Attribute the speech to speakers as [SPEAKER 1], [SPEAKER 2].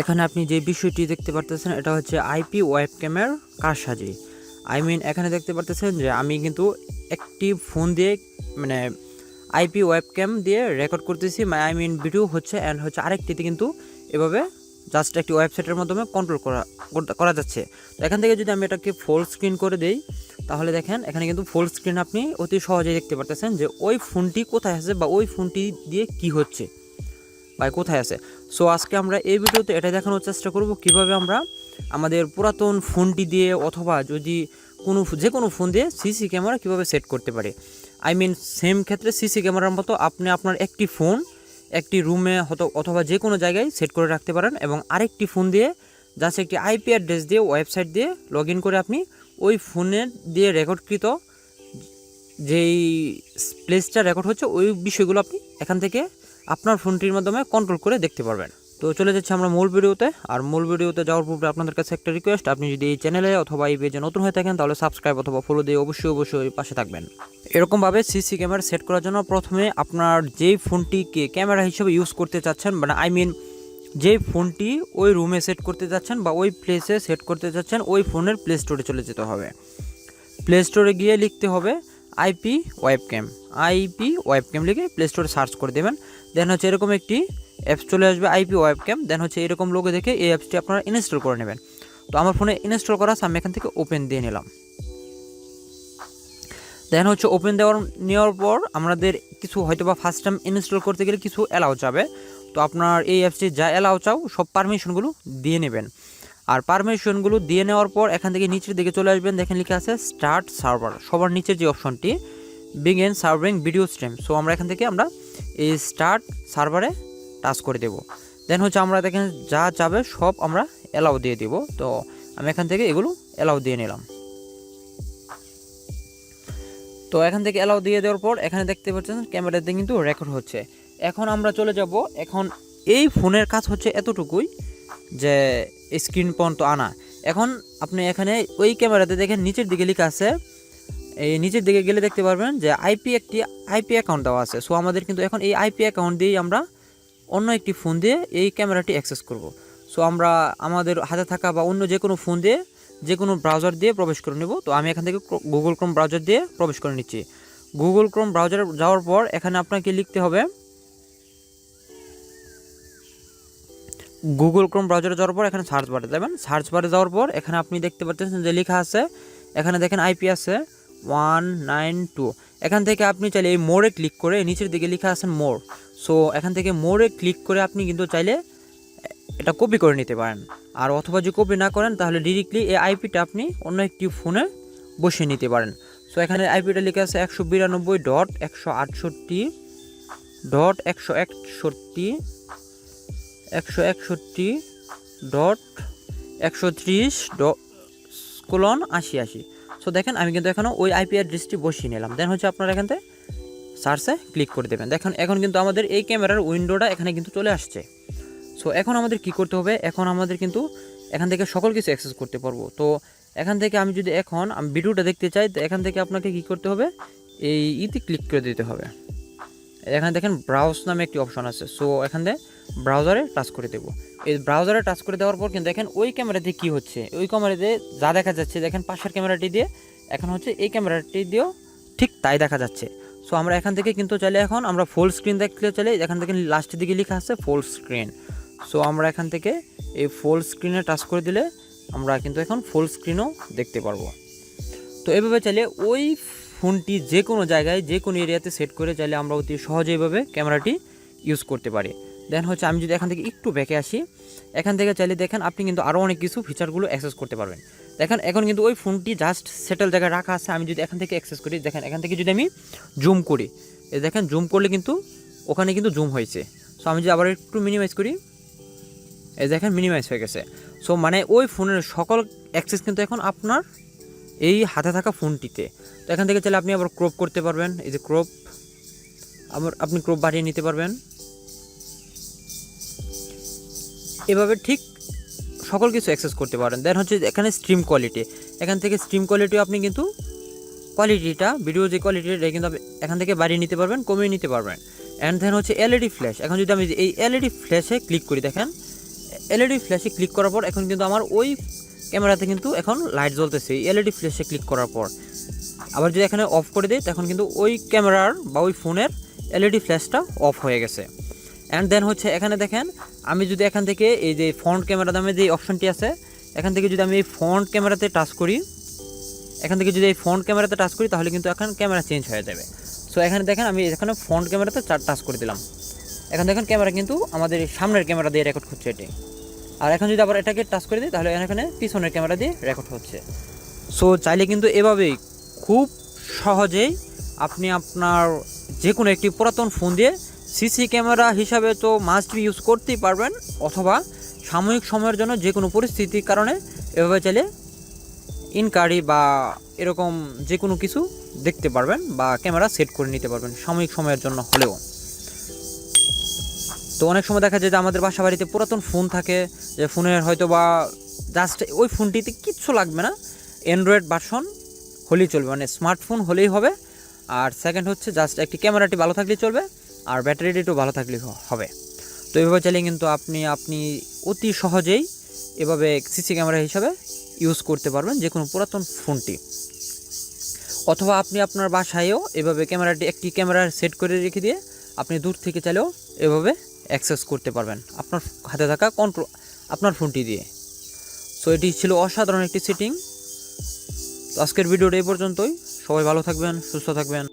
[SPEAKER 1] এখানে আপনি যে বিষয়টি দেখতে পারতেছেন এটা হচ্ছে আইপি ওয়েবক্যামের কারসাজি। এখানে দেখতে পারতেছেন যে আমি কিন্তু একটি ফোন দিয়ে মানে আইপি ওয়েবক্যাম দিয়ে রেকর্ড করতেছি, ভিডিও হচ্ছে অ্যান্ড হচ্ছে আরেকটিতে কিন্তু এভাবে জাস্ট একটি ওয়েবসাইটের মাধ্যমে কন্ট্রোল করা যাচ্ছে। তো এখান থেকে যদি আমি এটাকে ফুল স্ক্রিন করে দেই তাহলে দেখেন এখানে কিন্তু ফুল স্ক্রিন আপনি অতি সহজেই দেখতে পারতেছেন যে ওই ফোনটি কোথায় আছে বা ওই ফোনটি দিয়ে কি হচ্ছে বা কোথায় আছে। সো আজকে আমরা এই ভিডিওতে এটা দেখানোর চেষ্টা করব কিভাবে আমরা আমাদের পুরাতন ফোনটি দিয়ে অথবা যদি যে কোনো ফোন দিয়ে সিসি ক্যামেরা কীভাবে সেট করতে পারি। সেম ক্ষেত্রে সিসি ক্যামেরার মতো আপনি আপনার একটি ফোন একটি রুমে অথবা যে কোনো জায়গায় সেট করে রাখতে পারেন এবং আরেকটি ফোন দিয়ে জাস্ট একটি আইপি অ্যাড্রেস দিয়ে ওয়েবসাইট দিয়ে লগ ইন করে আপনি ওই ফোনের দিয়ে রেকর্ডকৃত যেই প্লেসটা রেকর্ড হচ্ছে ওই বিষয়গুলো আপনি এখান থেকে আপনার ফোনটির মাধ্যমে কন্ট্রোল করে দেখতে পারবেন। তো চলে যাচ্ছি আমরা মূল ভিডিওতে। আর মূল ভিডিওতে যাওয়ার পূর্বে আপনাদের কাছে একটা রিকোয়েস্ট, আপনি যদি এই চ্যানেলে অথবা এই পেজে নতুন হয়ে থাকেন তাহলে সাবস্ক্রাইব অথবা ফলো দিয়ে অবশ্যই পাশে থাকবেন। এরকমভাবে সিসি ক্যামেরা সেট করার জন্য প্রথমে আপনার যেই ফোনটিকে ক্যামেরা হিসেবে ইউজ করতে চাচ্ছেন যেই ফোনটি ওই রুমে সেট করতে যাচ্ছেন বা ওই প্লেসে সেট করতে যাচ্ছেন ওই ফোনের প্লে স্টোরে চলে যেতে হবে। প্লে স্টোরে গিয়ে লিখতে হবে আইপি ওয়েবক্যাম লিখে প্লে স্টোরে সার্চ করে দেবেন। দেন হচ্ছে এরকম একটি অ্যাপস চলে আসবে আইপি ওয়েবক্যাম। দেন হচ্ছে এরকম লোগো দেখে এই অ্যাপসটি আপনারা ইনস্টল করে নেবেন। তো আমার ফোনে ইনস্টল করা আছে, আমি এখান থেকে ওপেন দিয়ে নিলাম। দেন হচ্ছে ওপেন নেওয়ার পর আমাদের কিছু হয়তো বা ফার্স্ট টাইম ইনস্টল করতে গেলে কিছু অ্যালাউ যাবে। তো আপনার এই অ্যাপসটি যা অ্যালাউ চাও সব পারমিশনগুলো দিয়ে নেবেন। আর পারমিশনগুলো দিয়ে নেওয়ার পর এখান থেকে নিচের দিকে চলে আসবেন, দেখেন লেখা আছে স্টার্ট সার্ভার, সবার নিচের যে অপশনটি begin serving video stream. So আমরা এখান থেকে আমরা এই স্টার্ট সার্ভারে টাচ করে দেব। দেন হচ্ছে আমরা দেখেন যা যাবে সব আমরা অ্যালাউ দিয়ে দেব। তো আমি এখান থেকে এগুলো অ্যালাউ দিয়ে নিলাম। তো এখান থেকে অ্যালাউ দিয়ে দেওয়ার পর এখানে দেখতে পাচ্ছেন ক্যামেরাতে কিন্তু রেকর্ড হচ্ছে। এখন আমরা চলে যাব, এখন এই ফোনের কাজ হচ্ছে এতটুকুই যে স্ক্রিন পর্যন্ত আনা। এখন আপনি এখানে ওই ক্যামেরাতে দেখেন নিচের দিকে লেখা আছে, এই নিচের দিকে গেলে দেখতে পারবেন যে একটি আইপি অ্যাকাউন্ট দেওয়া আছে। সো আমাদের কিন্তু এখন এই আইপি অ্যাকাউন্ট দিয়েই আমরা অন্য একটি ফোন দিয়ে এই ক্যামেরাটি অ্যাক্সেস করব। সো আমরা আমাদের হাতে থাকা বা অন্য যে কোনো ফোন দিয়ে যে কোনো ব্রাউজার দিয়ে প্রবেশ করে নেব। তো আমি এখান থেকে গুগল ক্রোম ব্রাউজার দিয়ে প্রবেশ করে নিচ্ছি। গুগল ক্রোম ব্রাউজারে যাওয়ার পর এখানে আপনাকে লিখতে হবে, গুগল ক্রোম ব্রাউজারে যাওয়ার পর এখানে সার্চ বারে যাবেন। সার্চ বারে যাওয়ার পর এখানে আপনি দেখতে পাচ্ছেন যে লেখা আছে, এখানে দেখেন আইপি আছে 192। এখান থেকে আপনি চাইলে এই মোড়ে ক্লিক করে নিচের দিকে লেখা আছেন মোর। সো এখান থেকে মোড়ে ক্লিক করে আপনি কিন্তু চাইলে এটা কপি করে নিতে পারেন। আর অথবা যদি কপি না করেন তাহলে ডিরেক্টলি এই আইপিটা আপনি অন্য একটি ফোনে বসিয়ে নিতে পারেন। সো এখানে আইপিটা লেখা আছে 192.168.130.130.8080। সো দেখেন আমি কিন্তু এখনও ওই আইপি অ্যাড্রেসটি বসিয়ে নিলাম। দেন হচ্ছে আপনারা এখান থেকে সার্চে ক্লিক করে দেবেন। দেখেন এখন কিন্তু আমাদের এই ক্যামেরার উইন্ডোটা এখানে কিন্তু চলে আসছে। সো এখন আমাদের কি করতে হবে, এখন আমাদের কিন্তু এখান থেকে সকল কিছু অ্যাক্সেস করতে পারবো। তো এখান থেকে আমি যদি আমি ভিডিওটা দেখতে চাই, তো এখান থেকে আপনাকে কি করতে হবে, এই ইতে ক্লিক করে দিতে হবে। এখানে দেখেন ব্রাউজ নামে একটি অপশন আছে। সো এখান থেকে ব্রাউজারে টাচ করে দেবো। এই ব্রাউজারে টাচ করে দেওয়ার পর কিন্তু দেখেন ওই ক্যামেরাতে কি হচ্ছে, ওই ক্যামেরাতে যা দেখা যাচ্ছে দেখেন পাশের ক্যামেরাটি দিয়ে এখন হচ্ছে এই ক্যামেরাটি দিয়েও ঠিক তাই দেখা যাচ্ছে। সো আমরা এখান থেকে কিন্তু চাইলে এখন আমরা ফুল স্ক্রিন দেখতে চাইলে এখান থেকে লাস্টের দিকে লেখা আছে ফুল স্ক্রিন। সো আমরা এখান থেকে এই ফুল স্ক্রিনে টাচ করে দিলে আমরা কিন্তু এখন ফুল স্ক্রিনও দেখতে পারবো। তো এইভাবে চাইলে ওই ফোনটি যে কোনো জায়গায় যে কোনো এরিয়াতে সেট করে চাইলে আমরা অতি সহজে এইভাবে ক্যামেরাটি ইউজ করতে পারি। দেন হচ্ছে আমি যদি এখান থেকে একটু ব্যাকে আসি, এখান থেকে চাইলে দেখেন আপনি কিন্তু আরও অনেক কিছু ফিচারগুলো অ্যাক্সেস করতে পারবেন। দেখেন এখন কিন্তু ওই ফোনটি জাস্ট সেটেল জায়গায় রাখা আছে। আমি যদি এখান থেকে অ্যাক্সেস করি, দেখেন এখান থেকে যদি আমি জুম করি, এই দেখেন জুম করলে কিন্তু ওখানে কিন্তু জুম হয়েছে। সো আমি যদি আবার একটু মিনিমাইজ করি, এই দেখেন মিনিমাইজ হয়ে গেছে। সো মানে ওই ফোনের সকল অ্যাক্সেস কিন্তু এখন আপনার এই হাতে থাকা ফোনটিতে। তো এখান থেকে চাইলে আপনি আবার ক্রপ করতে পারবেন, এই যে ক্রপ, আবার আপনি ক্রপ বাড়িয়ে নিতে পারবেন। এভাবে ঠিক সকল কিছু অ্যাক্সেস করতে পারেন। দেন হচ্ছে এখানে স্ট্রিম কোয়ালিটি, এখান থেকে স্ট্রিম কোয়ালিটিও আপনি কিন্তু কোয়ালিটিটা ভিডিও যে কোয়ালিটিটা কিন্তু এখান থেকে বাড়িয়ে নিতে পারবেন, কমিয়ে নিতে পারবেন। অ্যান্ড দেন হচ্ছে এলইডি ফ্ল্যাশ। এখন যদি আমি এই এলইডি ফ্ল্যাশে ক্লিক করি, দেখেন এলইডি ফ্ল্যাশে ক্লিক করার পর এখন কিন্তু আমার ওই ক্যামেরাতে কিন্তু এখন লাইট জ্বলতেছে এলইডি ফ্ল্যাশে ক্লিক করার পর। আবার যদি এখানে অফ করে দিই তখন কিন্তু ওই ক্যামেরার বা ওই ফোনের এলইডি ফ্ল্যাশটা অফ হয়ে গেছে। অ্যান্ড দেন হচ্ছে এখানে দেখেন, আমি যদি এখান থেকে এই যে ফ্রন্ট ক্যামেরা নামে যে অপশনটি আছে, এখান থেকে যদি আমি এই ফ্রন্ট ক্যামেরাতে টাচ করি, তাহলে কিন্তু এখন ক্যামেরা চেঞ্জ হয়ে যাবে। সো এখানে দেখেন আমি এখানে ফ্রন্ট ক্যামেরাতে টাচ করে দিলাম, এখন দেখেন ক্যামেরা কিন্তু আমাদের সামনের ক্যামেরা দিয়ে রেকর্ড করছে এটি। আর এখন যদি আবার এটাকে টাচ করে দিই তাহলে এখানে পিছনের ক্যামেরা দিয়ে রেকর্ড হচ্ছে। সো চাইলে কিন্তু এভাবেই খুব সহজেই আপনি আপনার যে কোনো একটি পুরাতন ফোন দিয়ে সিসি ক্যামেরা হিসাবে তো মাস্ট বি ইউজ করতেই পারবেন, অথবা সাময়িক সময়ের জন্য যে কোনো পরিস্থিতির কারণে এভাবে চাইলে ইনকারি বা এরকম যে কোনো কিছু দেখতে পারবেন বা ক্যামেরা সেট করে নিতে পারবেন সাময়িক সময়ের জন্য হলেও। তো অনেক সময় দেখা যায় যে আমাদের বাসা বাড়িতে পুরাতন ফোন থাকে, যে ফোনের হয়তো বা জাস্ট ওই ফোনটিতে কিচ্ছু লাগবে না, অ্যান্ড্রয়েড ভার্সন হলেই চলবে, মানে স্মার্টফোন হলেই হবে। আর সেকেন্ড হচ্ছে জাস্ট একটি ক্যামেরাটি ভালো থাকলেই চলবে, আর ব্যাটারিটিও ভালো থাকলেই হবে। তো এইভাবে চাইলে কিন্তু আপনি অতি সহজেই এভাবে সিসি ক্যামেরা হিসাবে ইউজ করতে পারবেন যে কোনো পুরাতন ফোনটি। অথবা আপনি আপনার বাসায়ও এভাবে একটি ক্যামেরা সেট করে রেখে দিয়ে আপনি দূর থেকে চাইলেও এভাবে অ্যাক্সেস করতে পারবেন আপনার হাতে থাকা আপনার ফোনটি দিয়ে। সো এটি ছিল অসাধারণ একটি সেটিং। তো আজকের ভিডিওটা এই পর্যন্তই। সবাই ভালো থাকবেন, সুস্থ থাকবেন।